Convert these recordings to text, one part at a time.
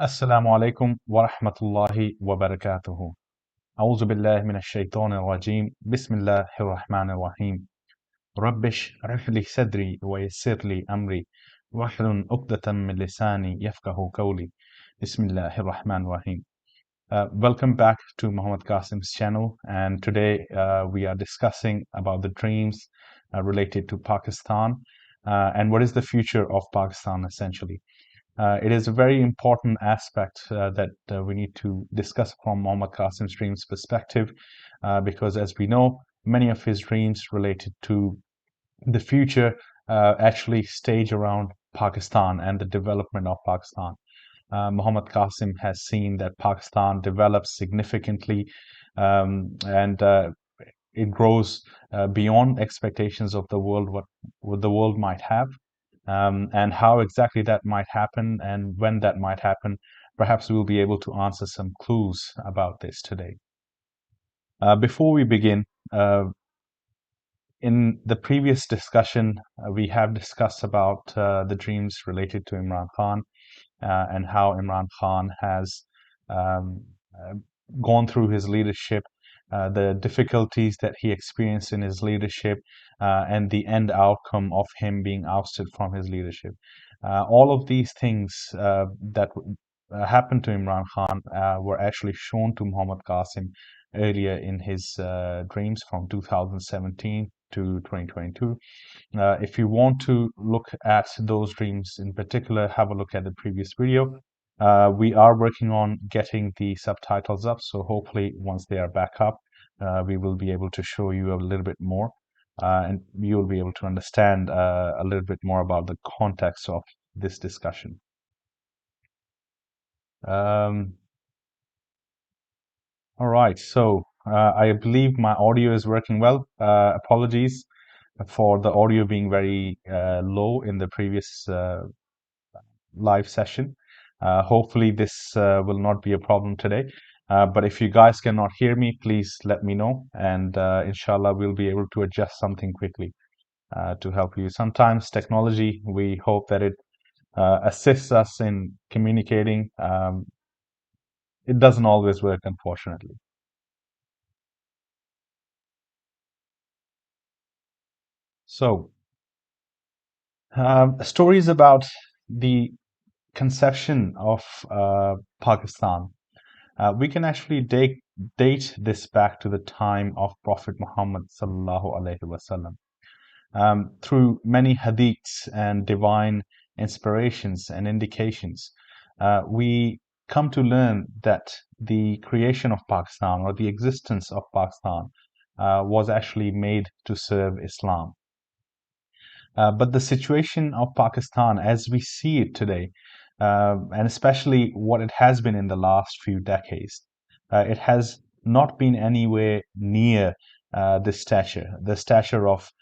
السلام عليكم ورحمة الله وبركاته. أعوذ بالله من الشيطان الرجيم. بسم الله الرحمن الرحيم. رب اشرح لي صدري ويسر لي أمري واحلل عقدة من لساني يفقه قولي. بسم الله الرحمن الرحيم. Welcome back to Muhammad Qasim's channel, and today we are discussing about the dreams related to Pakistan and what is the future of Pakistan essentially. It is a very important aspect that we need to discuss from Muhammad Qasim's dreams perspective, because as we know, many of his dreams related to the future actually stage around Pakistan and the development of Pakistan. Muhammad Qasim has seen that Pakistan develops significantly, and it grows beyond expectations of the world, what the world might have, and how exactly that might happen and when that might happen. Perhaps we'll be able to answer some clues about this today. Before we begin, in the previous discussion, we have discussed about the dreams related to Imran Khan and how Imran Khan has um, uh, gone through his leadership, the difficulties that he experienced in his leadership, and the end outcome of him being ousted from his leadership. All of these things that happened to Imran Khan were actually shown to Muhammad Qasim earlier in his dreams from 2017 to 2022. If you want to look at those dreams in particular, have a look at the previous video. We are working on getting the subtitles up, so hopefully once they are back up, we will be able to show you a little bit more, and you'll be able to understand a little bit more about the context of this discussion. Um, all right, so I believe my audio is working well. Apologies for the audio being very low in the previous live session. Hopefully, this will not be a problem today. But if you guys cannot hear me, please let me know, and inshallah, we'll be able to adjust something quickly to help you. Sometimes technology, we hope that it assists us in communicating. It doesn't always work, unfortunately. So, stories about the conception of Pakistan. We can actually date this back to the time of Prophet Muhammad sallallahu alaihi wasallam. Through many hadiths and divine inspirations and indications, we come to learn that the creation of Pakistan or the existence of Pakistan was actually made to serve Islam. But the situation of Pakistan as we see it today, and especially what it has been in the last few decades, it has not been anywhere near the stature of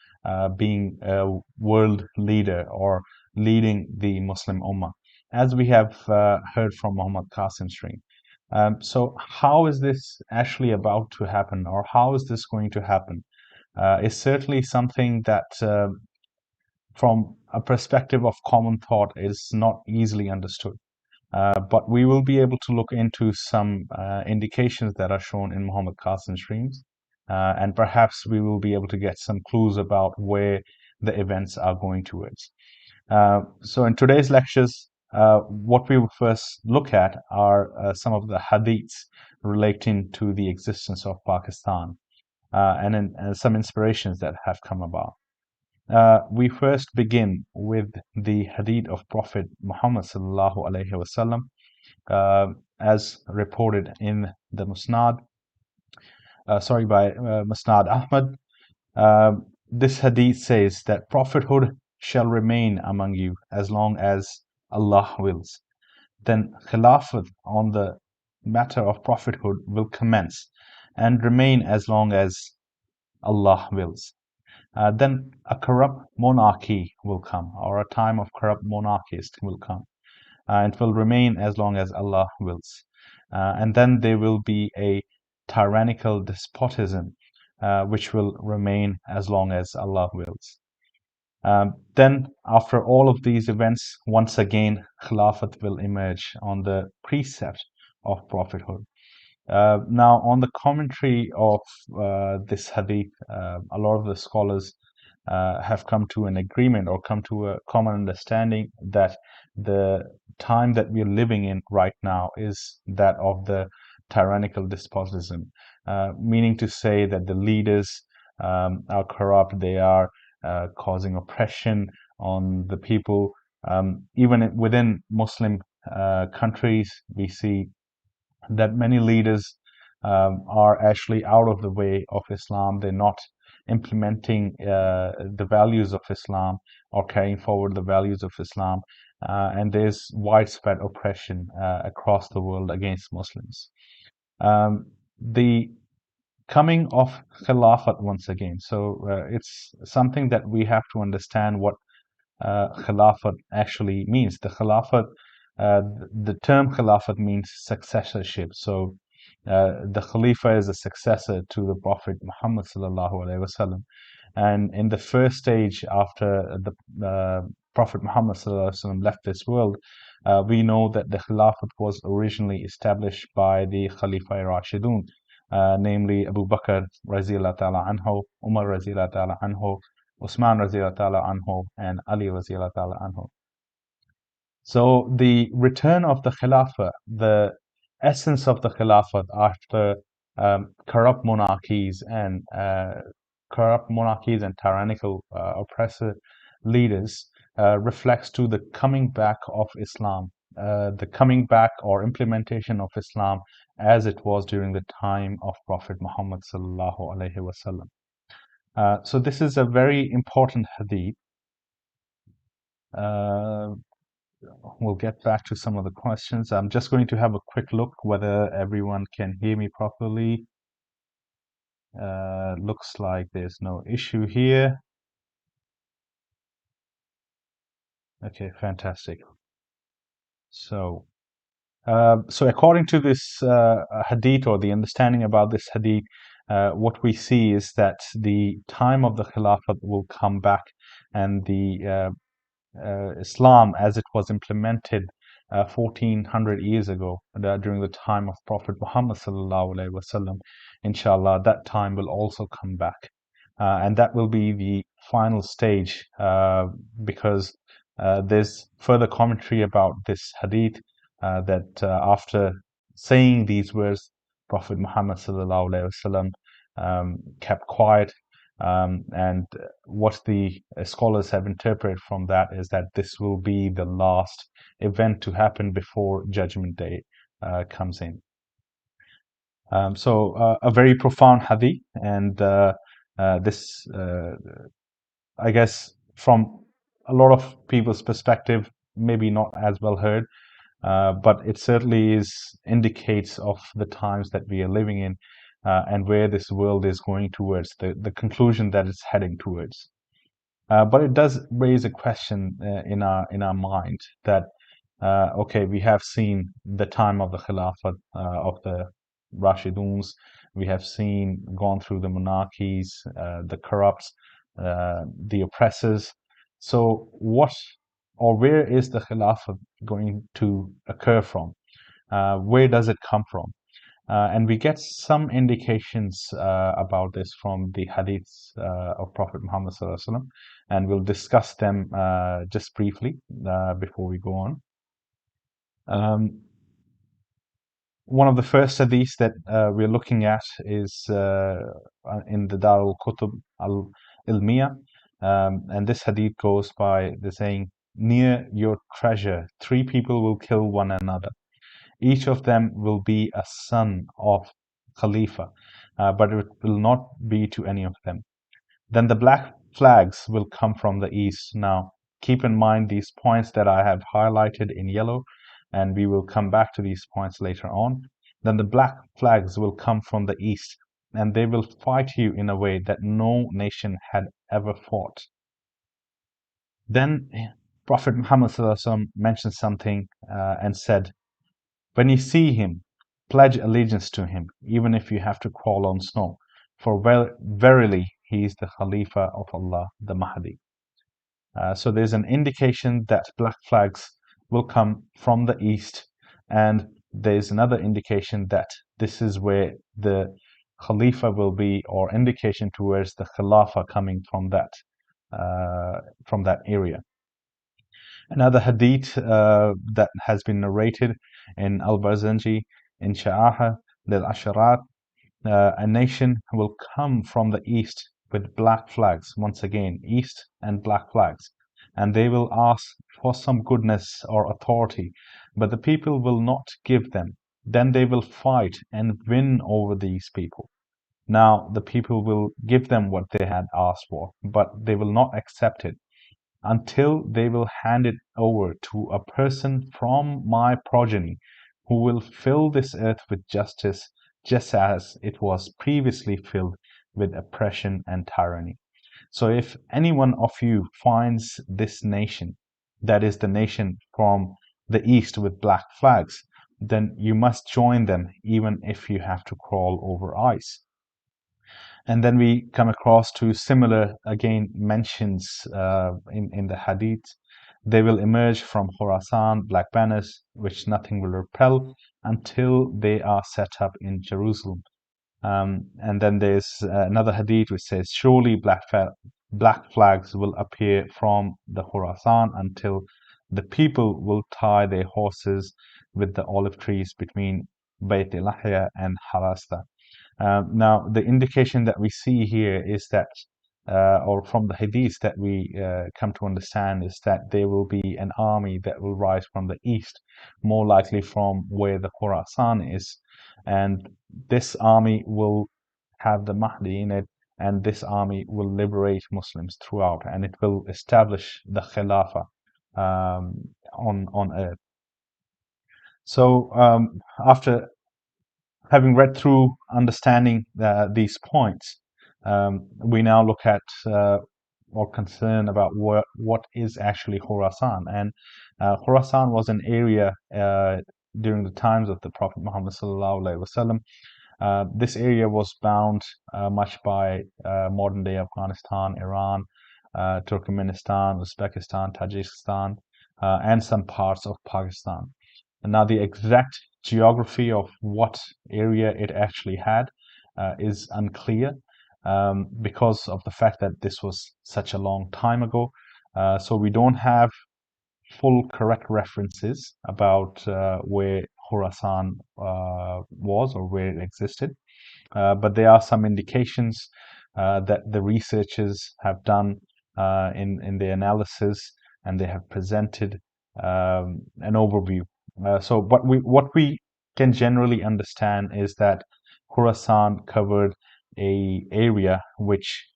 being a world leader or leading the Muslim Ummah, as we have heard from Muhammad Qasim Stream. So, how is this actually about to happen, or how is this going to happen? Is certainly something that from a perspective of common thought is not easily understood. But we will be able to look into some indications that are shown in Muhammad Qasim's dreams, and perhaps we will be able to get some clues about where the events are going towards. So in today's lectures, what we will first look at are some of the hadiths relating to the existence of Pakistan, and some inspirations that have come about. We first begin with the hadith of Prophet Muhammad sallallahu alaihi wasallam, as reported in the by Musnad Ahmad. Uh, this hadith says that prophethood shall remain among you as long as Allah wills. Then Khilafat on the matter of prophethood will commence and remain as long as Allah wills. Then a corrupt monarchy will come, or a time of corrupt monarchist will come. It will remain as long as Allah wills. And then there will be a tyrannical despotism, which will remain as long as Allah wills. Then, after all of these events, once again, Khilafat will emerge on the precept of prophethood. Now, on the commentary of this hadith, a lot of the scholars have come to an agreement or come to a common understanding that the time that we're living in right now is that of the tyrannical despotism, meaning to say that the leaders are corrupt, they are causing oppression on the people. Even within Muslim countries, we see that many leaders are actually out of the way of Islam. They're not implementing the values of Islam or carrying forward the values of Islam. And there's widespread oppression across the world against Muslims. The coming of Khilafat once again. So it's something that we have to understand what Khilafat actually means. The term Khilafat means successorship. So the Khalifa is a successor to the Prophet Muhammad sallallahu alaihi wasallam. And in the first stage after the Prophet Muhammad sallallahu alaihi wasallam left this world, we know that the Khilafat was originally established by the Khalifa Rashidun, namely Abu Bakr Raziyallahu ta'ala anhu, Umar Raziyallahu ta'ala anhu, Usman Raziyallahu ta'ala anhu, and Ali Raziyallahu ta'ala anhu. So the return of the Khilafah, the essence of the Khilafat after corrupt monarchies and tyrannical oppressor leaders reflects to the coming back of Islam, the coming back or implementation of Islam as it was during the time of Prophet Muhammad sallallahu alaihi wasallam. So this is a very important hadith. We'll get back to some of the questions. I'm just going to have a quick look whether everyone can hear me properly. Looks like there's no issue here. Okay, fantastic. So, according to this hadith, or the understanding about this hadith, what we see is that the time of the Khilafat will come back, and the Islam as it was implemented 1400 years ago during the time of Prophet Muhammad sallallahu alaihi wasallam, inshallah, that time will also come back, and that will be the final stage, because there's further commentary about this hadith that after saying these words, Prophet Muhammad sallallahu alaihi wasallam kept quiet. And what the scholars have interpreted from that is that this will be the last event to happen before Judgment Day comes in. So a very profound hadith, and this, I guess, from a lot of people's perspective, maybe not as well heard, but it certainly indicates of the times that we are living in, and where this world is going towards, the conclusion that it's heading towards. But it does raise a question in our mind that okay, we have seen the time of the Khilafat of the Rashiduns, we have gone through the monarchies, the corrupts, the oppressors. So what or where is the Khilafat going to occur from? Where does it come from? And we get some indications about this from the hadiths of Prophet Muhammad sallallahu alaihi wasallam, and we'll discuss them just briefly before we go on. One of the first hadiths that we're looking at is in the Darul Kutub al Ilmiya, and this hadith goes by the saying, "Near your treasure, three people will kill one another. Each of them will be a son of Khalifa, but it will not be to any of them. Then the black flags will come from the east." Now, keep in mind these points that I have highlighted in yellow, and we will come back to these points later on. Then the black flags will come from the east, and they will fight you in a way that no nation had ever fought. Then Prophet Muhammad mentioned something and said, "When you see him, pledge allegiance to him, even if you have to crawl on snow, for verily he is the Khalifa of Allah, the Mahdi." So there's an indication that black flags will come from the east, and there's another indication that this is where the Khalifa will be, or indication towards the Khilafah coming from that area. Another hadith that has been narrated in Al-Barzanji, إنشاء للعشرات, a nation will come from the east with black flags, once again, east and black flags, and they will ask for some goodness or authority, but the people will not give them. Then they will fight and win over these people. Now the people will give them what they had asked for, but they will not accept it until they will hand it over to a person from my progeny who will fill this earth with justice, just as it was previously filled with oppression and tyranny. So if any one of you finds this nation, that is the nation from the east with black flags, then you must join them, even if you have to crawl over ice. And then we come across to similar, again, mentions in the hadith. They will emerge from Khorasan, black banners, which nothing will repel until they are set up in Jerusalem. And then there's another hadith which says, surely black flags will appear from the Khorasan until the people will tie their horses with the olive trees between Bayt al-Lahya and Harasta. Now, the indication that we see here is that, or from the hadith that we come to understand, is that there will be an army that will rise from the east, more likely from where the Khorasan is. And this army will have the Mahdi in it, and this army will liberate Muslims throughout, and it will establish the Khilafah on earth. So, after having read through, understanding these points, we now look at or concern about what is actually Khorasan. And Khorasan was an area during the times of the Prophet Muhammad sallallahu alaihi wasallam. This area was bound much by modern day Afghanistan, Iran, Turkmenistan, Uzbekistan, Tajikistan, and some parts of Pakistan. And now the exact geography of what area it actually had is unclear because of the fact that this was such a long time ago. So we don't have full correct references about where Khorasan was or where it existed. But there are some indications that the researchers have done in the analysis, and they have presented an overview. So what we can generally understand is that Khorasan covered a area which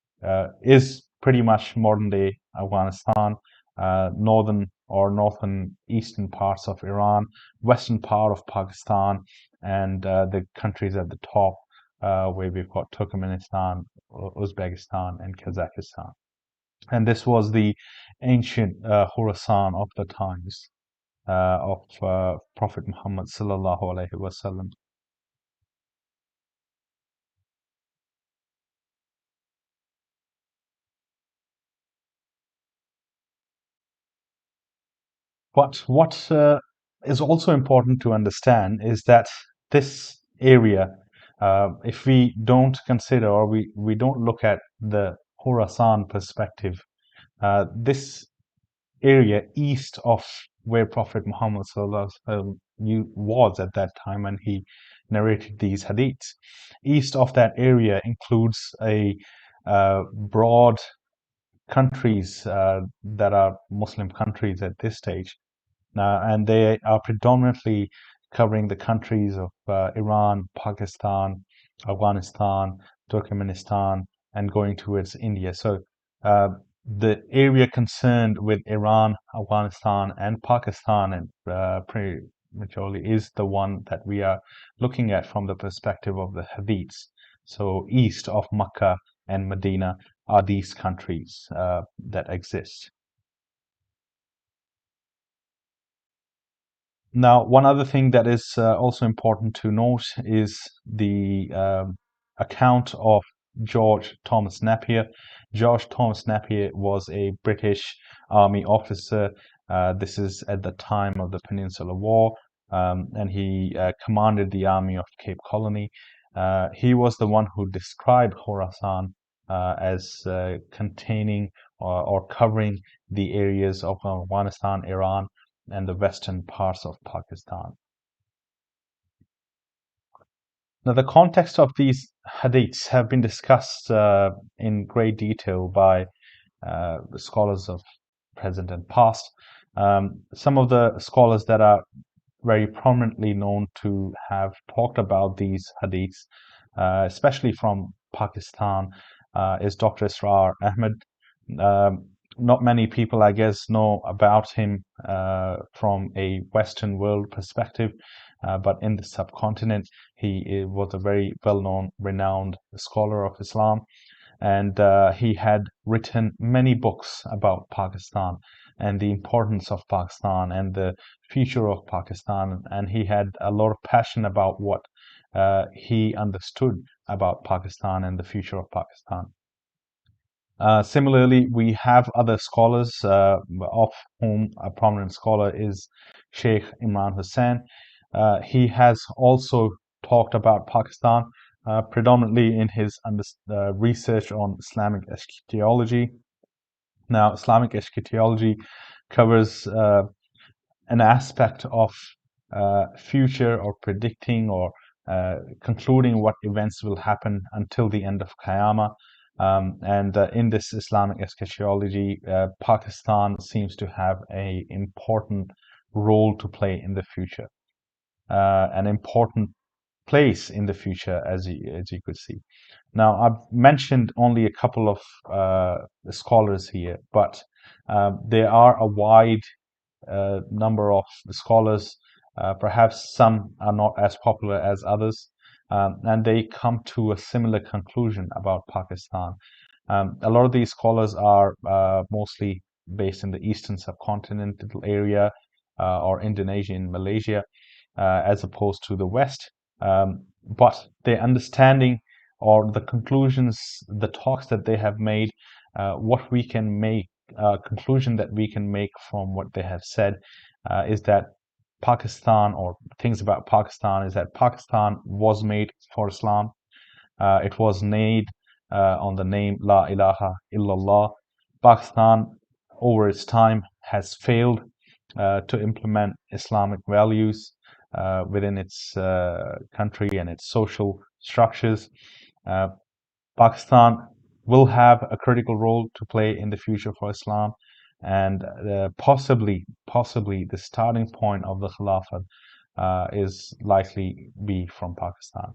is pretty much modern day Afghanistan, northern or northern eastern parts of Iran, western part of Pakistan, and the countries at the top where we've got Turkmenistan, Uzbekistan, and Kazakhstan. And this was the ancient Khorasan of the times of Prophet Muhammad sallallahu alaihi wasallam. But what is also important to understand is that this area, if we don't consider or we don't look at the Khorasan perspective, this area east of where Prophet Muhammad sallallahu alaihi wasallam was at that time when he narrated these hadiths, east of that area includes a broad countries that are Muslim countries at this stage, and they are predominantly covering the countries of Iran, Pakistan, Afghanistan, Turkmenistan, and going towards India. So the area concerned with Iran, Afghanistan, and Pakistan, and pretty majorly is the one that we are looking at from the perspective of the Hadiths. So east of Makkah and Medina are these countries that exist. Now, one other thing that is also important to note is the account of George Thomas Napier. George Thomas Napier was a British Army officer. This is at the time of the Peninsular War, and he commanded the army of Cape Colony. He was the one who described Khorasan as containing or covering the areas of Afghanistan, Iran, and the western parts of Pakistan. Now, the context of these hadiths have been discussed in great detail by the scholars of present and past. Some of the scholars that are very prominently known to have talked about these hadiths, especially from Pakistan, is Dr. Israr Ahmed. Not many people, I guess, know about him from a Western world perspective, but in the subcontinent, he was a very well-known, renowned scholar of Islam, and he had written many books about Pakistan and the importance of Pakistan and the future of Pakistan, and he had a lot of passion about what he understood about Pakistan and the future of Pakistan. Similarly, we have other scholars, of whom a prominent scholar is Sheikh Imran Hussain. He has also talked about Pakistan, predominantly in his research on Islamic eschatology. Now, Islamic eschatology covers an aspect of future or predicting or concluding what events will happen until the end of Qiyamah. And in this Islamic eschatology, Pakistan seems to have an important role to play in the future, an important place in the future, as you could see. Now, I've mentioned only a couple of scholars here, but there are a wide number of scholars. Perhaps some are not as popular as others, and they come to a similar conclusion about Pakistan. A lot of these scholars are mostly based in the eastern subcontinental area or Indonesia and Malaysia, as opposed to the West. But their understanding or the conclusions, the talks that they have made, what we can make, conclusion that we can make from what they have said is that Pakistan, or things about Pakistan, is that Pakistan was made for Islam. It was made on the name La ilaha illallah. Pakistan, over its time, has failed to implement Islamic values within its country and its social structures. Uh, Pakistan will have a critical role to play in the future for Islam, and possibly the starting point of the Khilafat is likely be from Pakistan.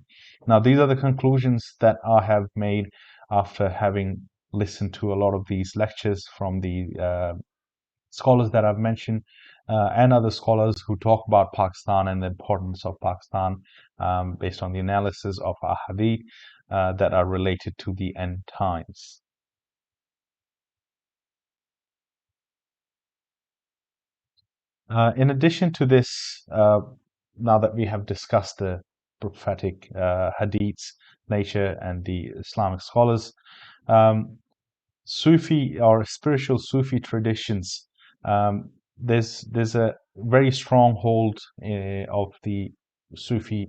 Now, these are the conclusions that I have made after having listened to a lot of these lectures from the scholars that I've mentioned, and other scholars who talk about Pakistan and the importance of Pakistan based on the analysis of ahadith that are related to the end times. In addition to this, now that we have discussed the prophetic hadiths, nature, and the Islamic scholars, Sufi or spiritual Sufi traditions, there's a very strong hold of the Sufi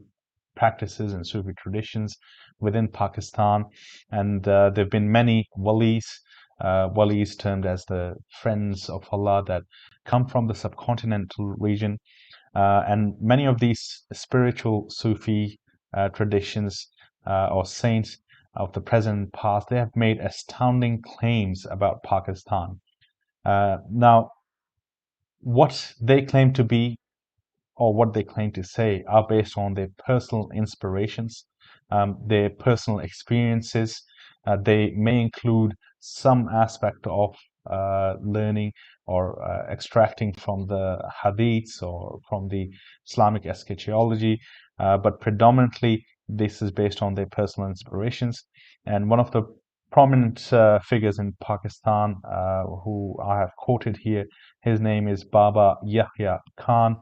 practices and Sufi traditions within Pakistan, and there have been many walis, walis termed as the friends of Allah, that come from the subcontinental region, and many of these spiritual Sufi traditions or saints of the present and past, they have made astounding claims about Pakistan. Now, what they claim to be or what they claim to say are based on their personal inspirations, their personal experiences. They may include some aspect of learning or extracting from the hadiths or from the Islamic eschatology, but predominantly this is based on their personal inspirations. And one of the prominent figures in Pakistan who I have quoted here, his name is Baba Yahya Khan.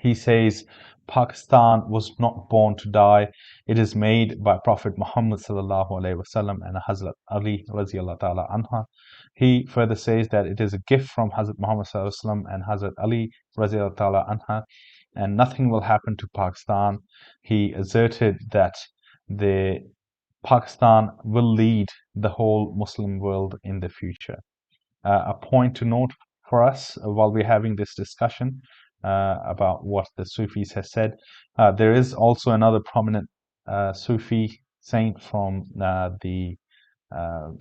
He says, Pakistan was not born to die. It is made by Prophet Muhammad sallallahu alaihi wasallam and Hazrat Ali radiallahu ta'ala anha. He further says that it is a gift from Hazrat Muhammad sallallahu alaihi wasallam and Hazrat Ali radiallahu ta'ala anha, and nothing will happen to Pakistan. He asserted that the Pakistan will lead the whole Muslim world in the future. A point to note for us while we're having this discussion about what the Sufis have said, there is also another prominent Sufi saint from the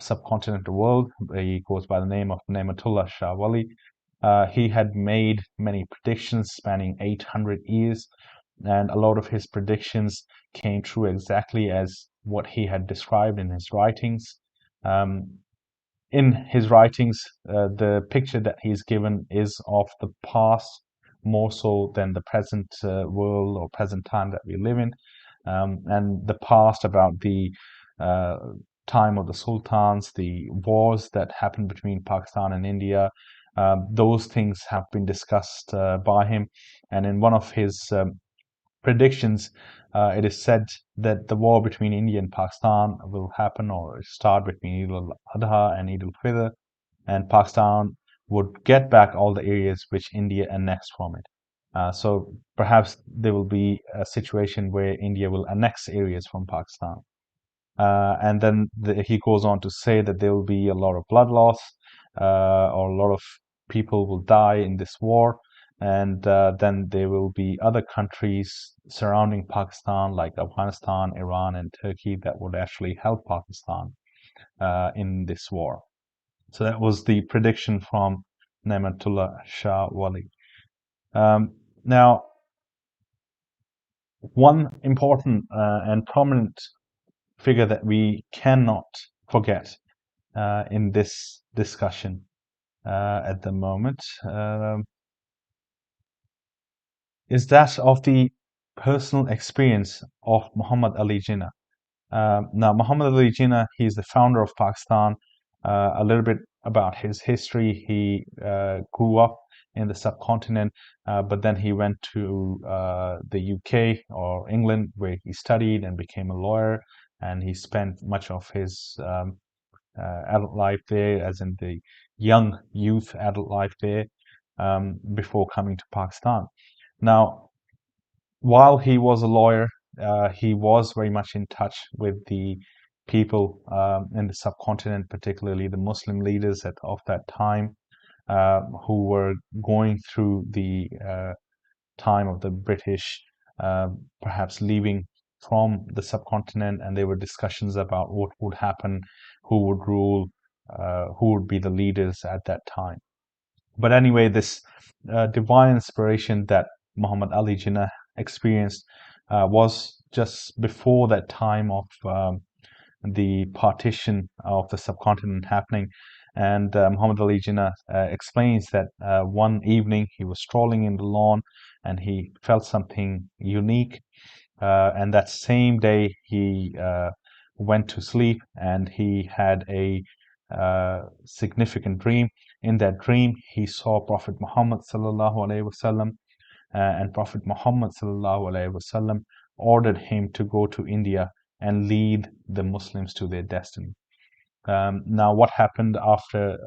subcontinental world. He goes by the name of Nematullah Shah Wali. He had made many predictions spanning 800 years, and a lot of his predictions came true exactly as what he had described in his writings. In his writings, the picture that he's given is of the past more so than the present world or present time that we live in. And the past about the uh, time of the sultans, the wars that happened between Pakistan and India, those things have been discussed by him. And in one of his predictions, it is said that the war between India and Pakistan will happen or start between Eid al-Adha and Eid al-Fitr, and Pakistan would get back all the areas which India annexed from it. So perhaps there will be a situation where India will annex areas from Pakistan. And then he goes on to say that there will be a lot of blood loss, or a lot of people will die in this war. And then there will be other countries surrounding Pakistan, like Afghanistan, Iran, and Turkey, that would actually help Pakistan in this war. So that was the prediction from Nematullah Shah Wali. Now, one important and prominent figure that we cannot forget in this discussion at the moment is that of the personal experience of Muhammad Ali Jinnah. Now, Muhammad Ali Jinnah, he's the founder of Pakistan. A little bit about his history. He grew up in the subcontinent, but then he went to the UK or England, where he studied and became a lawyer. And he spent much of his adult life there, as in the young youth adult life there, before coming to Pakistan. Now, while he was a lawyer, he was very much in touch with the people in the subcontinent, particularly the Muslim leaders of that time, who were going through the time of the British, perhaps leaving from the subcontinent, and there were discussions about what would happen, who would rule, who would be the leaders at that time. But anyway, this divine inspiration that Muhammad Ali Jinnah experienced was just before that time of the partition of the subcontinent happening. And Muhammad Ali Jinnah explains that one evening he was strolling in the lawn and he felt something unique. And that same day he went to sleep and he had a significant dream. In that dream, he saw Prophet Muhammad sallallahu alaihi wasallam, and Prophet Muhammad sallallahu alaihi wasallam ordered him to go to India and lead the Muslims to their destiny. Now, what happened after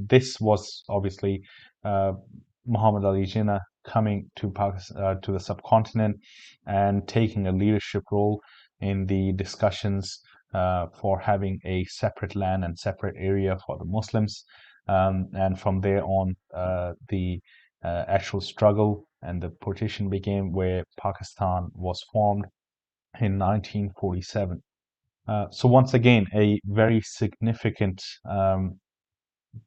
this was obviously Muhammad Ali Jinnah coming to Pakistan, to the subcontinent, and taking a leadership role in the discussions for having a separate land and separate area for the Muslims. And from there on, the actual struggle and the partition began, where Pakistan was formed in 1947. So once again, a very significant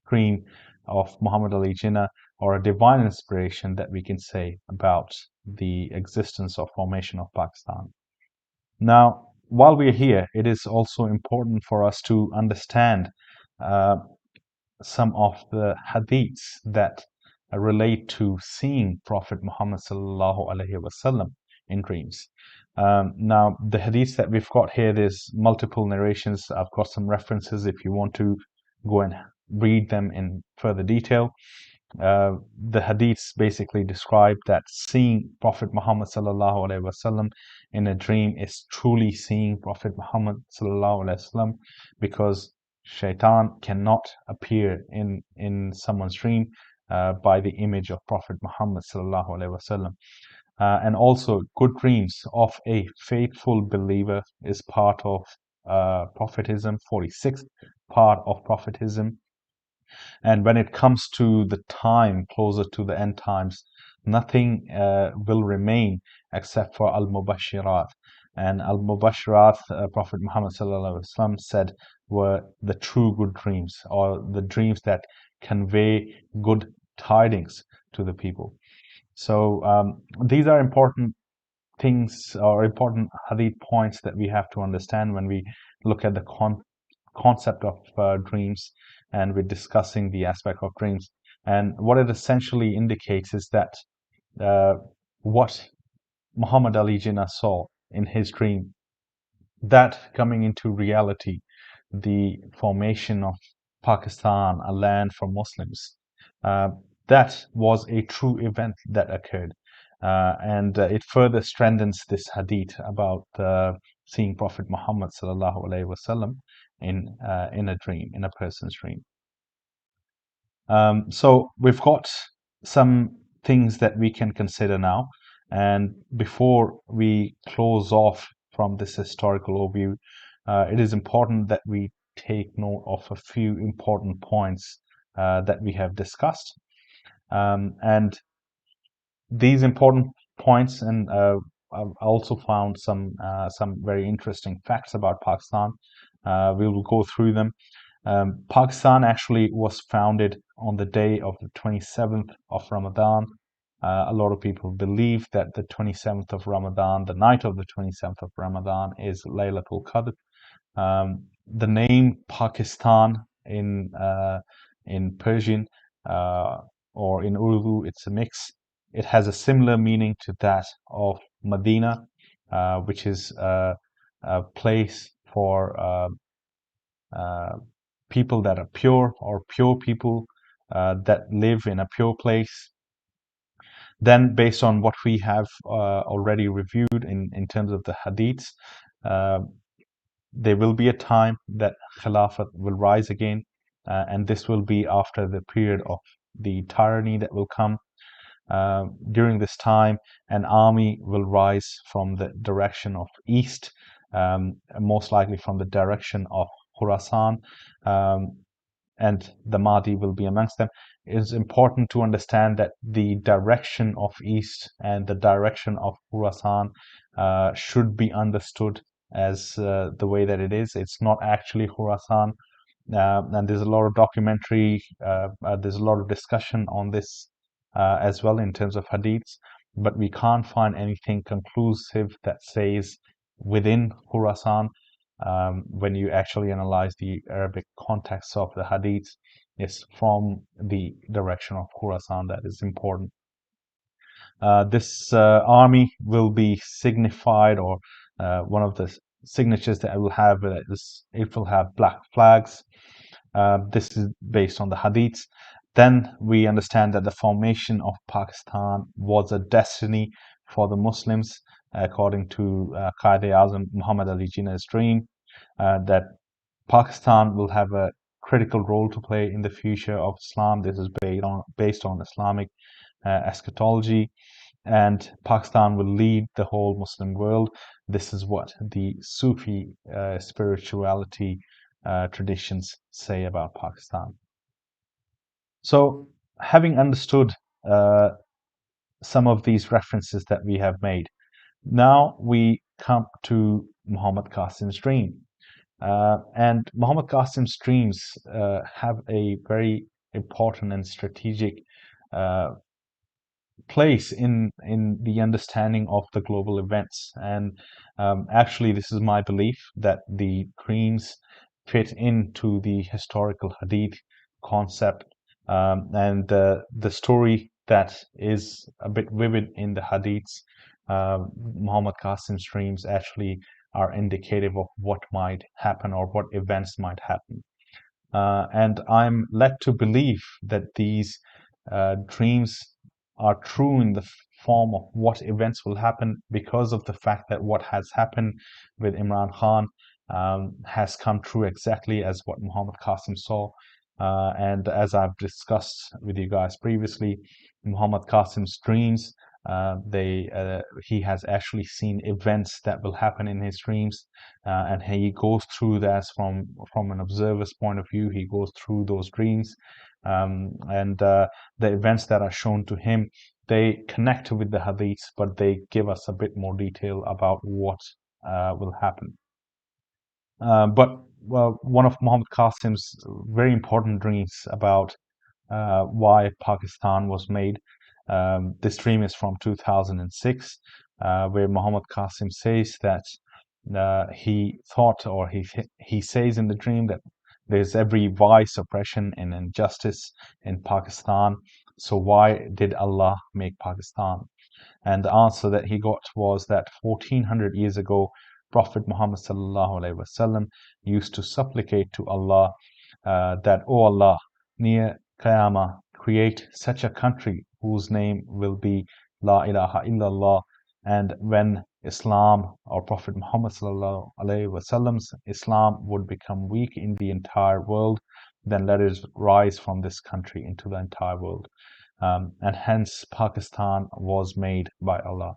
dream of Muhammad Ali Jinnah, or a divine inspiration that we can say about the existence or formation of Pakistan. Now, while we're here, it is also important for us to understand uh, some of the hadiths that relate to seeing Prophet Muhammad sallallahu alaihi wasallam in dreams. Now, the hadiths that we've got here, there's multiple narrations. I've got some references if you want to go and read them in further detail. the hadiths basically describe that seeing Prophet Muhammad sallallahu alaihi wasallam in a dream is truly seeing Prophet Muhammad sallallahu alaihi wasallam, because shaitan cannot appear in someone's dream by the image of Prophet Muhammad sallallahu alaihi wasallam. And also, good dreams of a faithful believer is part of Prophetism, 46th part of Prophetism. And when it comes to the time closer to the end times, nothing will remain except for al-mubashirat. And al-mubashirat, Prophet Muhammad sallallahu alaihi wasallam said, were the true good dreams, or the dreams that convey good tidings to the people. So these are important things, or important hadith points, that we have to understand when we look at the concept of dreams, and we're discussing the aspect of dreams. And what it essentially indicates is that uh, what Muhammad Ali Jinnah saw in his dream, that coming into reality, the formation of Pakistan, a land for Muslims, uh, that was a true event that occurred. And it further strengthens this hadith about seeing Prophet Muhammad sallallahu alaihi wasallam in a dream, in a person's dream. So we've got some things that we can consider now. And before we close off from this historical overview, it is important that we take note of a few important points that we have discussed. And these important points, and I've also found some very interesting facts about Pakistan. We will go through them. Pakistan actually was founded on the day of the 27th of Ramadan. A lot of people believe that the 27th of Ramadan, the night of the 27th of Ramadan, is Laylatul Qadr. The name Pakistan in Persian or in Urdu, it's a mix. It has a similar meaning to that of Medina, which is a place for people that are pure, or pure people that live in a pure place. Then, based on what we have already reviewed in terms of the hadiths, uh, there will be a time that Khilafat will rise again, and this will be after the period of the tyranny that will come. During this time, an army will rise from the direction of east, most likely from the direction of Khurasan, and the Mahdi will be amongst them. It is important to understand that the direction of east and the direction of Khurasan should be understood as the way that it is. It's not actually Khurasan, and there's a lot of documentary, there's a lot of discussion on this as well in terms of hadiths, but we can't find anything conclusive that says within Khurasan. When you actually analyze the Arabic context of the hadiths, it's from the direction of Khurasan that is important. This army will be signified, or one of the signatures that it will have is it will have black flags. This is based on the hadiths. Then we understand that the formation of Pakistan was a destiny for the Muslims, according to Quaid-e-Azam Muhammad Ali Jinnah's dream, that Pakistan will have a critical role to play in the future of Islam. This is based on Islamic eschatology, and Pakistan will lead the whole Muslim world. This is what the Sufi spirituality traditions say about Pakistan. So, having understood uh, some of these references that we have made, now we come to Muhammad Qasim's dream. And Muhammad Qasim's dreams have a very important and strategic uh, place in the understanding of the global events. And actually, this is my belief that the dreams fit into the historical hadith concept, and the story that is a bit vivid in the hadiths. Muhammad Qasim's dreams actually are indicative of what might happen, or what events might happen. And I'm led to believe that these dreams are true in the form of what events will happen, because of the fact that what has happened with Imran Khan has come true exactly as what Muhammad Qasim saw. And as I've discussed with you guys previously, Muhammad Qasim's dreams, he has actually seen events that will happen in his dreams, and he goes through that from an observer's point of view. He goes through those dreams, and the events that are shown to him, they connect with the hadiths, but they give us a bit more detail about what will happen. But well, one of Muhammad Qasim's very important dreams about why Pakistan was made. This dream is from 2006, where Muhammad Qasim says that he thought, or he says in the dream, that there's every vice, oppression, and injustice in Pakistan. So why did Allah make Pakistan? And the answer that he got was that 1400 years ago, Prophet Muhammad sallallahu alaihi wasallam used to supplicate to Allah that, "O Allah, near Qiyamah, create such a country whose name will be La ilaha illallah." And when Islam, or Prophet Muhammad sallallahu alaihi wasallam's Islam, would become weak in the entire world, then let it rise from this country into the entire world. And hence Pakistan was made by Allah.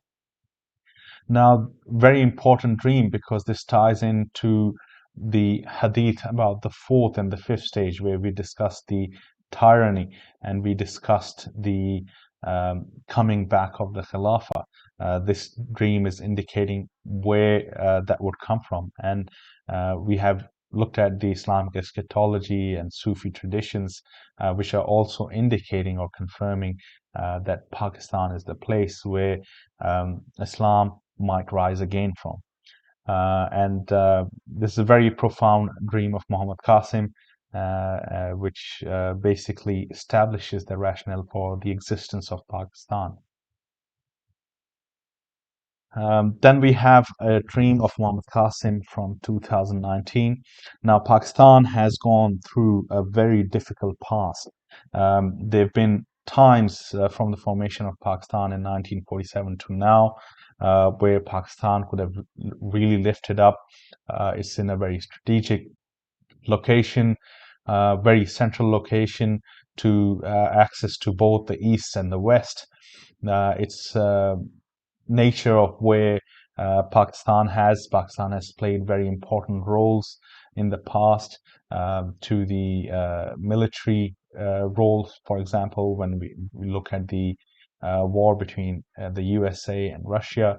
Now, very important dream, because this ties into the hadith about the fourth and the fifth stage, where we discussed the tyranny and we discussed the coming back of the Khilafah. This dream is indicating where that would come from. And we have looked at the Islamic eschatology and Sufi traditions, which are also indicating or confirming that Pakistan is the place where Islam might rise again from. And this is a very profound dream of Muhammad Qasim, which basically establishes the rationale for the existence of Pakistan. Then we have a dream of Muhammad Qasim from 2019. Now, Pakistan has gone through a very difficult past. There have been times from the formation of Pakistan in 1947 to now where Pakistan could have really lifted up. It's in a very strategic location, very central location to access to both the east and the west. It's nature of where Pakistan has played very important roles in the past, to the military roles. For example, when we look at the war between the USA and Russia,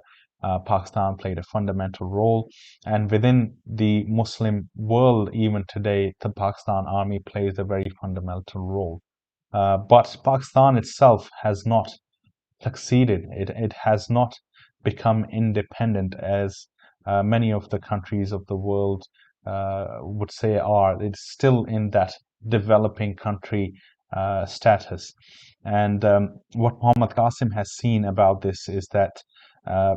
Pakistan played a fundamental role. And within the Muslim world, even today, the Pakistan army plays a very fundamental role. But Pakistan itself has not succeeded. It has not become independent as many of the countries of the world would say are. It's still in that developing country status. And what Muhammad Qasim has seen about this is that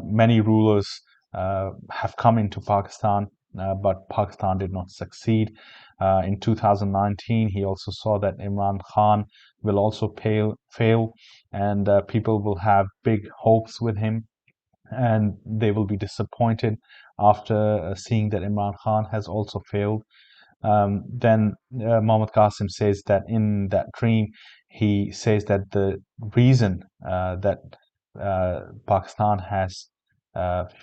many rulers have come into Pakistan, but Pakistan did not succeed. In 2019, he also saw that Imran Khan will also fail, and people will have big hopes with him, and they will be disappointed after seeing that Imran Khan has also failed. Then Muhammad Qasim says that in that dream, he says that the reason that Pakistan has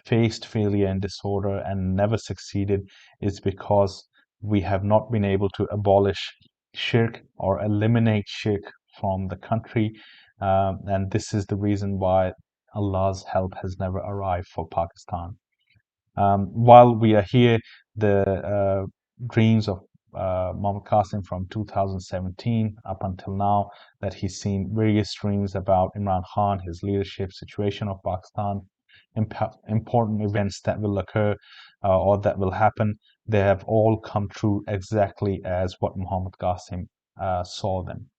faced failure and disorder and never succeeded is because we have not been able to abolish shirk or eliminate shirk from the country. And this is the reason why Allah's help has never arrived for Pakistan. While we are here, the dreams of Muhammad Qasim from 2017 up until now, that he's seen various dreams about Imran Khan, his leadership, situation of Pakistan, important events that will occur or that will happen. They have all come true exactly as what Muhammad Qasim saw them.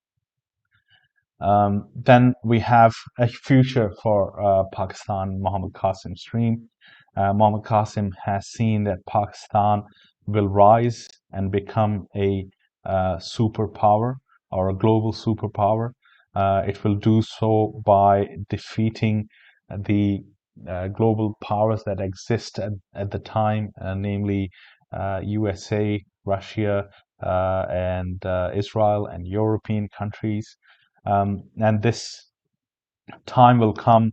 Then we have a future for Pakistan, Muhammad Qasim's dream. Muhammad Qasim has seen that Pakistan will rise and become a superpower, or a global superpower. It will do so by defeating the global powers that exist at the time, namely USA, Russia, and Israel and European countries. And this time will come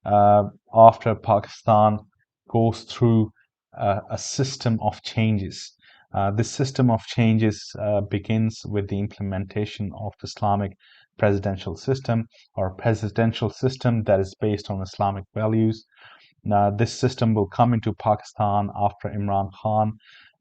after Pakistan goes through a system of changes. This system of changes begins with the implementation of the Islamic presidential system, or presidential system that is based on Islamic values. Now, this system will come into Pakistan after Imran Khan,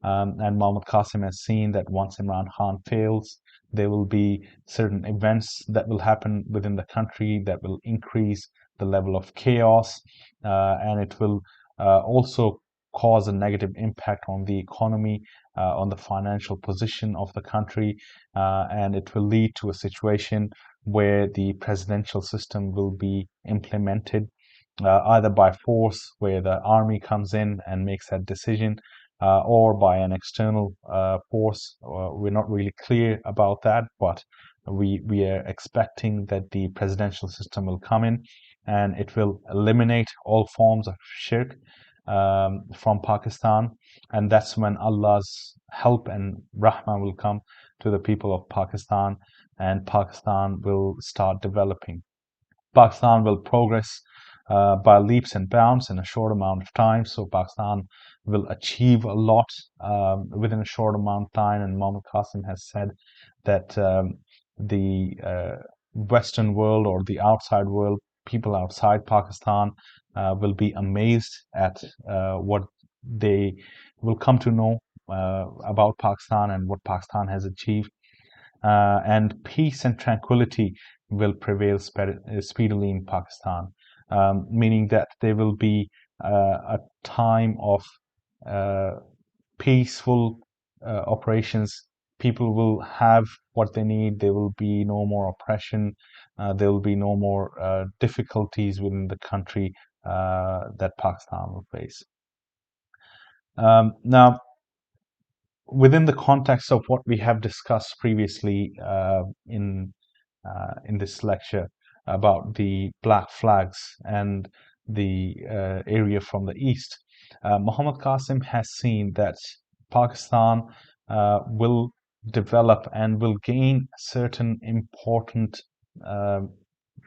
and Mohammad Qasim has seen that once Imran Khan fails, there will be certain events that will happen within the country that will increase the level of chaos, and it will also cause a negative impact on the economy, on the financial position of the country, and it will lead to a situation where the presidential system will be implemented either by force, where the army comes in and makes that decision, or by an external force. We're not really clear about that, but we are expecting that the presidential system will come in and it will eliminate all forms of shirk from Pakistan. And that's when Allah's help and rahmah will come to the people of Pakistan, and Pakistan will start developing. Pakistan will progress by leaps and bounds in a short amount of time. So Pakistan will achieve a lot within a short amount of time. And Mohammad Qasim has said that the Western world, or the outside world, people outside Pakistan will be amazed at what they will come to know about Pakistan and what Pakistan has achieved. And peace and tranquility will prevail speedily in Pakistan, meaning that there will be a time of uh, peaceful operations. People will have what they need. There will be no more oppression. There will be no more difficulties within the country that Pakistan will face. Now, within the context of what we have discussed previously in this lecture about the black flags and the area from the east, Muhammad Qasim has seen that Pakistan will develop and will gain certain important uh,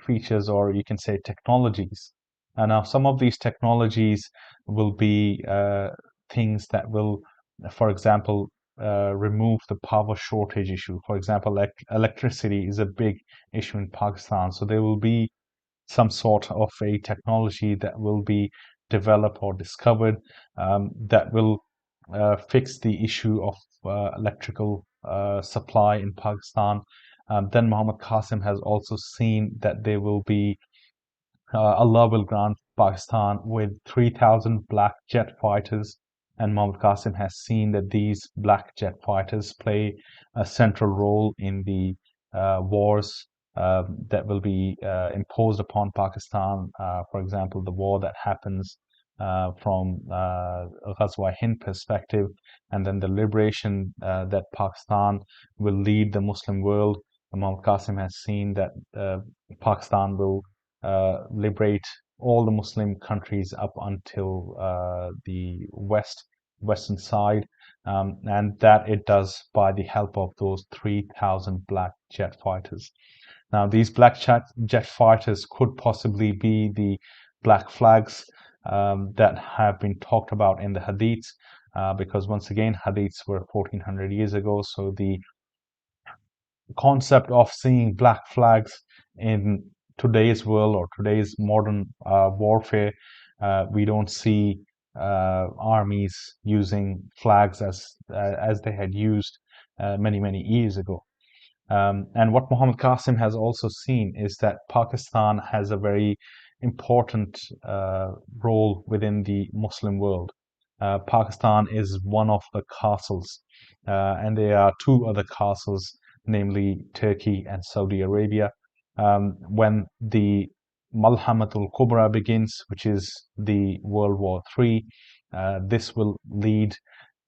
features, or you can say technologies. And now some of these technologies will be things that will, for example, remove the power shortage issue. For example, electricity is a big issue in Pakistan. So there will be some sort of a technology that will be developed or discovered that will fix the issue of electrical supply in Pakistan. Then Muhammad Qasim has also seen that there will be Allah will grant Pakistan with 3,000 black jet fighters, and Mohammad Qasim has seen that these black jet fighters play a central role in the wars that will be imposed upon Pakistan. For example, the war that happens from Ghazwa Hind perspective, and then the liberation that Pakistan will lead the Muslim world. Mohammad Qasim has seen that Pakistan will liberate all the Muslim countries up until the western side, and that it does by the help of those 3,000 black jet fighters. Now, these black jet fighters could possibly be the black flags that have been talked about in the Hadiths, because once again, Hadiths were 1400 years ago, so the concept of seeing black flags in today's world or today's modern warfare, we don't see armies using flags as they had used many years ago. And what Muhammad Qasim has also seen is that Pakistan has a very important role within the Muslim world. Pakistan is one of the castles, and there are two other castles, namely Turkey and Saudi Arabia. When the Malhamatul Kubra begins, which is the World War III, this will lead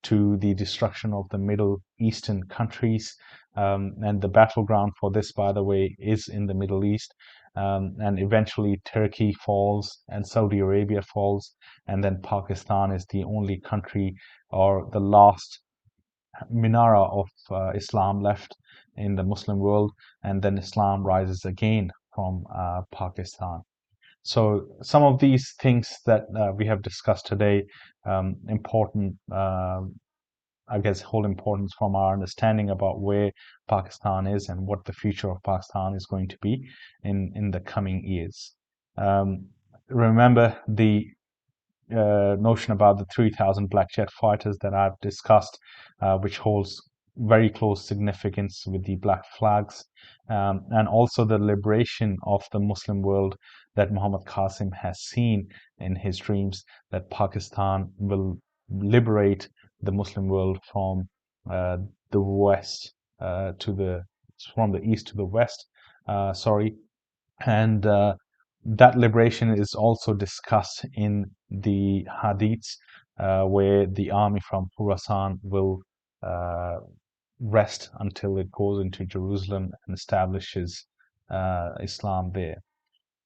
to the destruction of the Middle Eastern countries. And the battleground for this, by the way, is in the Middle East. And eventually Turkey falls and Saudi Arabia falls, and then Pakistan is the only country or the last minara of Islam left in the Muslim world, and then Islam rises again from Pakistan. So some of these things that we have discussed today, important, I guess, hold importance from our understanding about where Pakistan is and what the future of Pakistan is going to be in the coming years. Um, Remember the notion about the 3,000 black jet fighters that I've discussed, which holds very close significance with the black flags, and also the liberation of the Muslim world that Muhammad Qasim has seen in his dreams, that Pakistan will liberate the Muslim world from uh, the west to the from the east to the west. Sorry, and that liberation is also discussed in the hadiths, where the army from Khurasan will uh, rest until it goes into Jerusalem and establishes Islam there.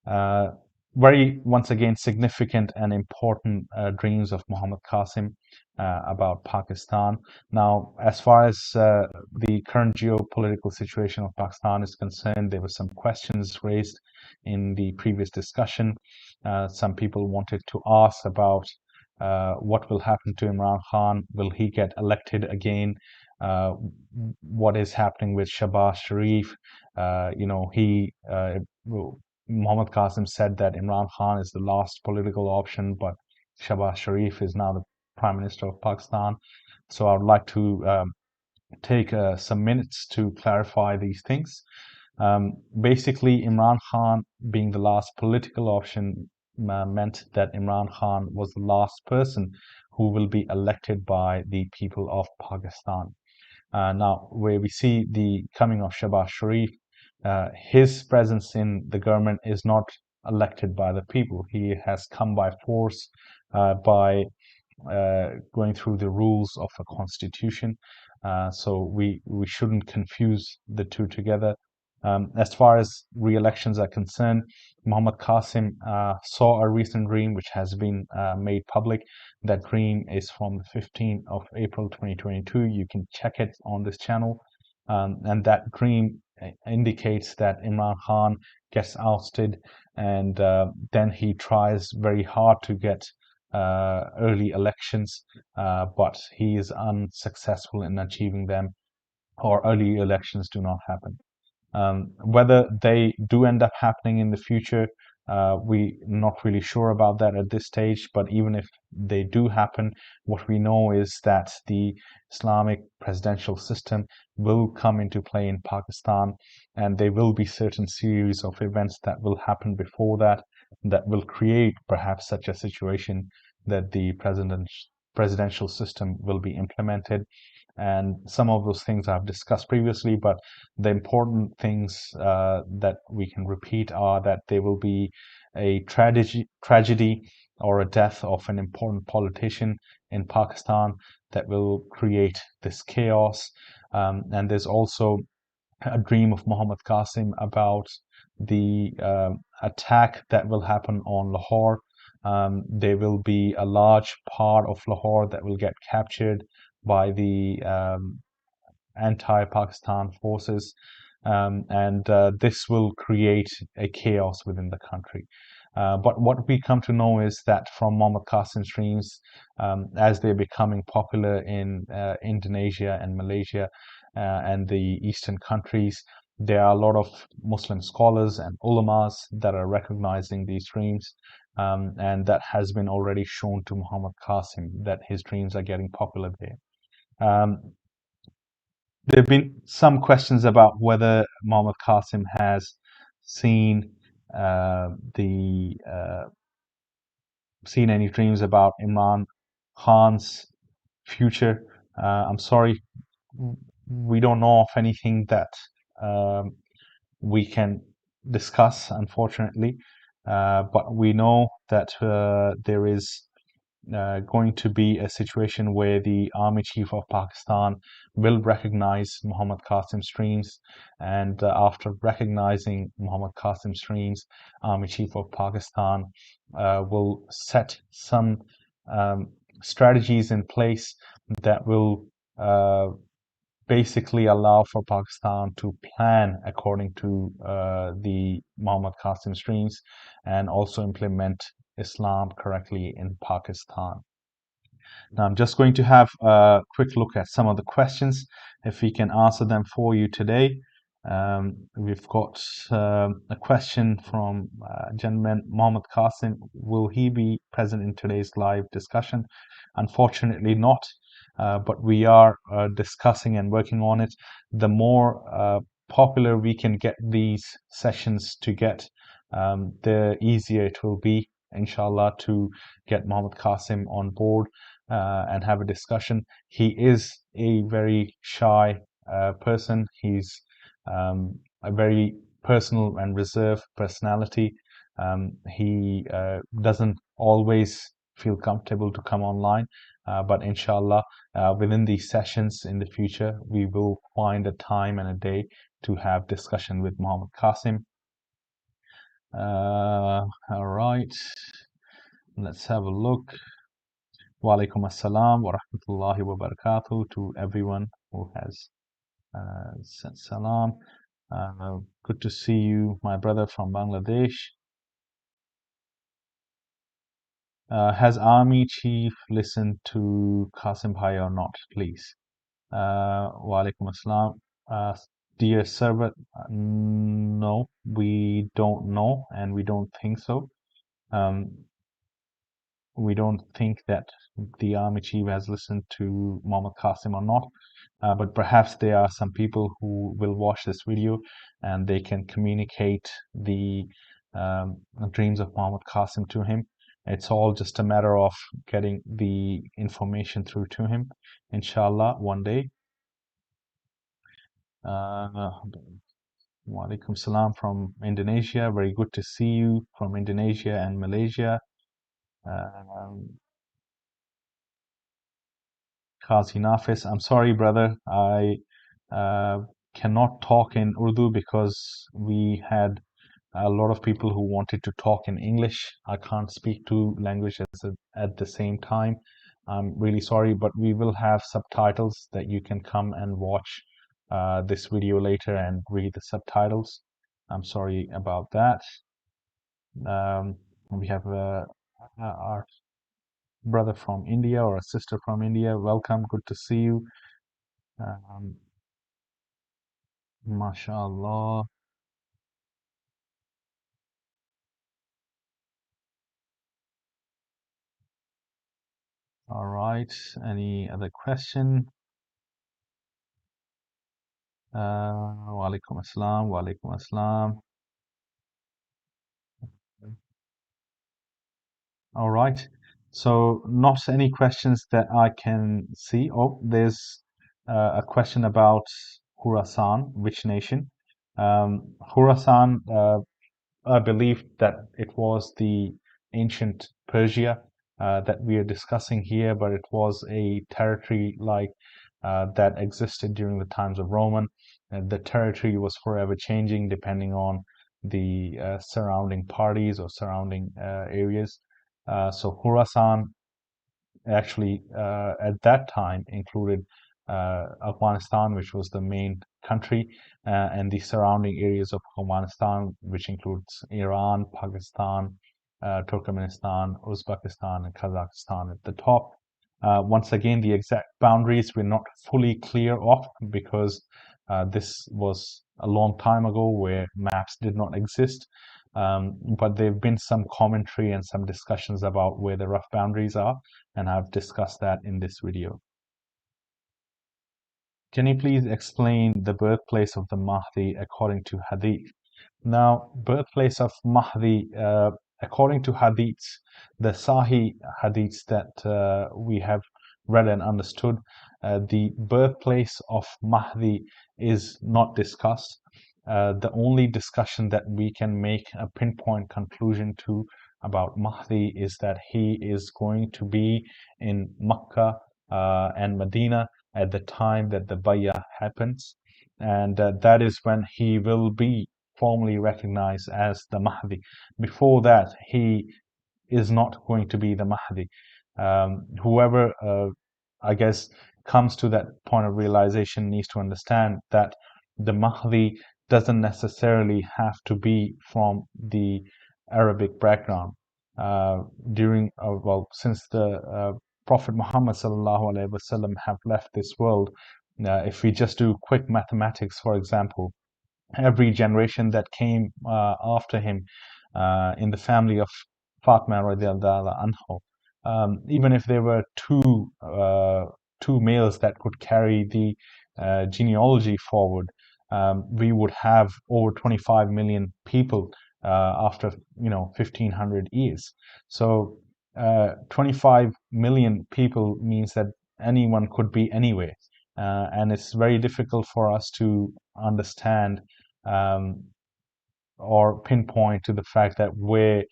Uh, Very, once again, significant and important dreams of Muhammad Qasim about Pakistan. Now, as far as the current geopolitical situation of Pakistan is concerned, there were some questions raised in the previous discussion. Some people wanted to ask about what will happen to Imran Khan. Will he get elected again? Uh, what is happening with Shahbaz Sharif? He Muhammad Qasim said that Imran Khan is the last political option, but Shahbaz Sharif is now the Prime Minister of Pakistan. So I would like to take some minutes to clarify these things. Basically, Imran Khan being the last political option meant that Imran Khan was the last person who will be elected by the people of Pakistan. Now, where we see the coming of Shahbaz Sharif, his presence in the government is not elected by the people. He has come by force, by going through the rules of a constitution. So we shouldn't confuse the two together. As far as re-elections are concerned, Muhammad Qasim saw a recent dream which has been made public. That dream is from the 15th of April 2022. You can check it on this channel. And that dream indicates that Imran Khan gets ousted, and then he tries very hard to get early elections, but he is unsuccessful in achieving them, or early elections do not happen. Whether they do end up happening in the future, we're not really sure about that at this stage. But even if they do happen, what we know is that the Islamic presidential system will come into play in Pakistan, and there will be certain series of events that will happen before that that will create perhaps such a situation that the presidential system will be implemented. And some of those things I've discussed previously, but the important things that we can repeat are that there will be a tragedy or a death of an important politician in Pakistan that will create this chaos. And there's also a dream of Muhammad Qasim about the attack that will happen on Lahore. There will be a large part of Lahore that will get captured by the anti-Pakistan forces, and this will create a chaos within the country. But what we come to know is that from Muhammad Qasim's dreams, as they're becoming popular in Indonesia and Malaysia and the Eastern countries, there are a lot of Muslim scholars and ulamas that are recognizing these dreams. And that has been already shown to Muhammad Qasim that his dreams are getting popular there. Um, there have been some questions about whether Muhammad Qasim has seen the seen any dreams about Imran Khan's future. I'm sorry, we don't know of anything that um, we can discuss, unfortunately. But we know that there is going to be a situation where the Army Chief of Pakistan will recognize Muhammad Qasim's dreams, and after recognizing Muhammad Qasim's dreams, Army Chief of Pakistan will set some strategies in place that will basically allow for Pakistan to plan according to the Muhammad Qasim's dreams and also implement Islam correctly in Pakistan. Now, I'm just going to have a quick look at some of the questions, if we can answer them for you today. We've got a question from gentleman Muhammad Qasim. Will he be present in today's live discussion? Unfortunately not, but we are discussing and working on it. The more popular we can get these sessions to get, the easier it will be, inshallah, to get Muhammad Qasim on board and have a discussion. He is a very shy person. He's a very personal and reserved personality. He doesn't always feel comfortable to come online, but inshallah, within these sessions in the future, we will find a time and a day to have discussion with Muhammad Qasim. All right, let's have a look. Wa alaikum assalam wa rahmatullahi wa barakatuh to everyone who has sent salam. Good to see you, my brother from Bangladesh. Has Army Chief listened to Qasim Bhai or not, please? Wa alaikum assalam. Dear Servat, no, we don't know and we don't think so. We don't think that the Army Chief has listened to Muhammad Qasim or not, but perhaps there are some people who will watch this video and they can communicate the dreams of Muhammad Qasim to him. It's all just a matter of getting the information through to him, inshallah, one day. Walaikum salam from Indonesia. Very good to see you from Indonesia and Malaysia. Qazi Nafis, I'm sorry, brother. I cannot talk in Urdu because we had a lot of people who wanted to talk in English. I can't speak two languages at the same time. I'm really sorry, but we will have subtitles that you can come and watch this video later and read the subtitles. I'm sorry about that. We have our brother from India or a sister from India. Welcome, good to see you. MashaAllah. All right, any other question? Wa alaikum assalam, wa alaikum assalam. All right, so not any questions that I can see. Oh, there's a question about Khurasan, which nation? Khurasan, I believe that it was the ancient Persia that we are discussing here, but it was a territory like that existed during the times of Roman. The territory was forever changing depending on the surrounding parties or surrounding areas. So Khurasan actually at that time included Afghanistan, which was the main country, and the surrounding areas of Afghanistan, which includes Iran, Pakistan, Turkmenistan, Uzbekistan, and Kazakhstan at the top. Once again, the exact boundaries were not fully clear of because this was a long time ago where maps did not exist. But there have been some commentary and some discussions about where the rough boundaries are, and I've discussed that in this video. Can you please explain the birthplace of the Mahdi according to Hadith? Now, birthplace of Mahdi, according to Hadiths, the Sahih Hadiths that we have read and understood, the birthplace of Mahdi is not discussed. The only discussion that we can make a pinpoint conclusion to about Mahdi is that he is going to be in Mecca and Medina at the time that the Bay'ah happens, and that is when he will be formally recognized as the Mahdi. Before that, he is not going to be the Mahdi. Whoever, I guess, comes to that point of realization needs to understand that the Mahdi doesn't necessarily have to be from the Arabic background. Since the Prophet Muhammad sallallahu alaihi wasallam have left this world, if we just do quick mathematics, for example, every generation that came after him in the family of Fatma radiallahu anhu, even if there were two males that could carry the genealogy forward, we would have over 25 million people after 1500 years. So 25 million people means that anyone could be anywhere, and it's very difficult for us to understand um, or pinpoint to the fact that where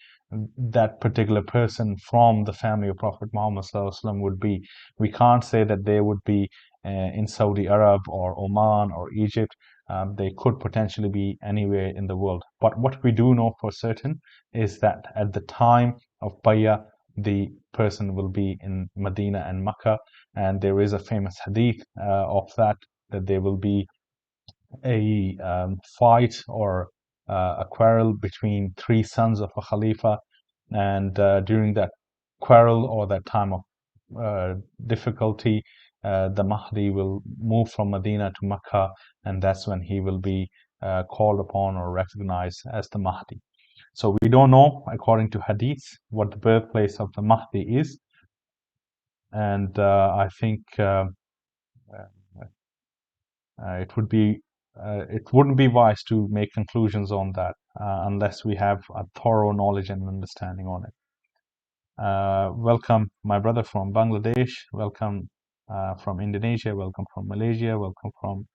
that particular person from the family of Prophet Muhammad SAW would be. We can't say that they would be in Saudi Arab or Oman or Egypt. They could potentially be anywhere in the world. But what we do know for certain is that at the time of Bay'ah, the person will be in Medina and Mecca, and there is a famous hadith of that there will be a fight or a quarrel between three sons of a Khalifa, and during that quarrel or that time of difficulty, the Mahdi will move from Medina to Mecca, and that's when he will be called upon or recognized as the Mahdi. So we don't know, according to Hadith, what the birthplace of the Mahdi is, and I think it wouldn't be wise to make conclusions on that unless we have a thorough knowledge and understanding on it. Welcome, my brother from Bangladesh. Welcome from Indonesia. Welcome from Malaysia. Welcome from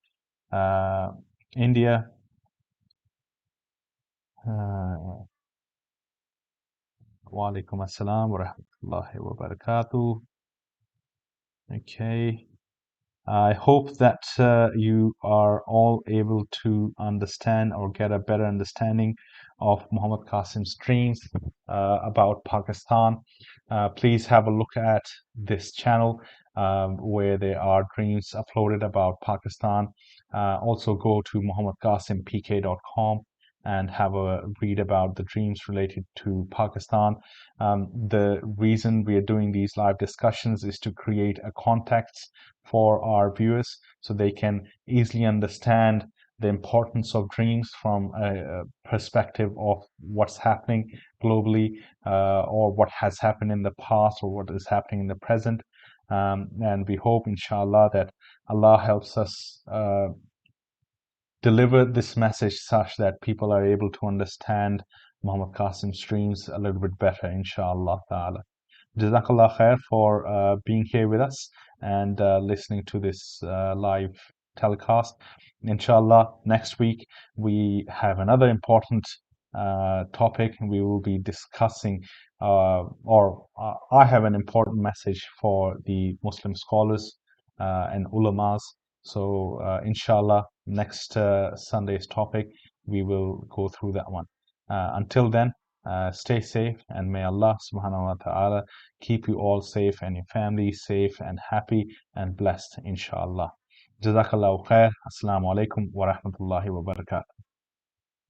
India. Wa alaikum assalam wa rahmatullahi wa barakatuh. Okay. I hope that you are all able to understand or get a better understanding of Muhammad Qasim's dreams about Pakistan. Please have a look at this channel where there are dreams uploaded about Pakistan. Also go to muhammadqasimpk.com and have a read about the dreams related to Pakistan. The reason we are doing these live discussions is to create a context for our viewers so they can easily understand the importance of dreams from a perspective of what's happening globally, or what has happened in the past, or what is happening in the present. And we hope, inshallah, that Allah helps us deliver this message such that people are able to understand Muhammad Qasim's dreams a little bit better, inshallah ta'ala. Jazakallah khair for being here with us and listening to this live telecast. Inshallah, next week we have another important topic. We will be discussing, I have an important message for the Muslim scholars and ulamas. So, inshallah, next Sunday's topic, we will go through that one. Until then, stay safe, and may Allah subhanahu wa ta'ala keep you all safe and your family safe and happy and blessed, inshallah. Jazakallahu khair. Assalamu alaikum wa rahmatullahi wa barakatuh.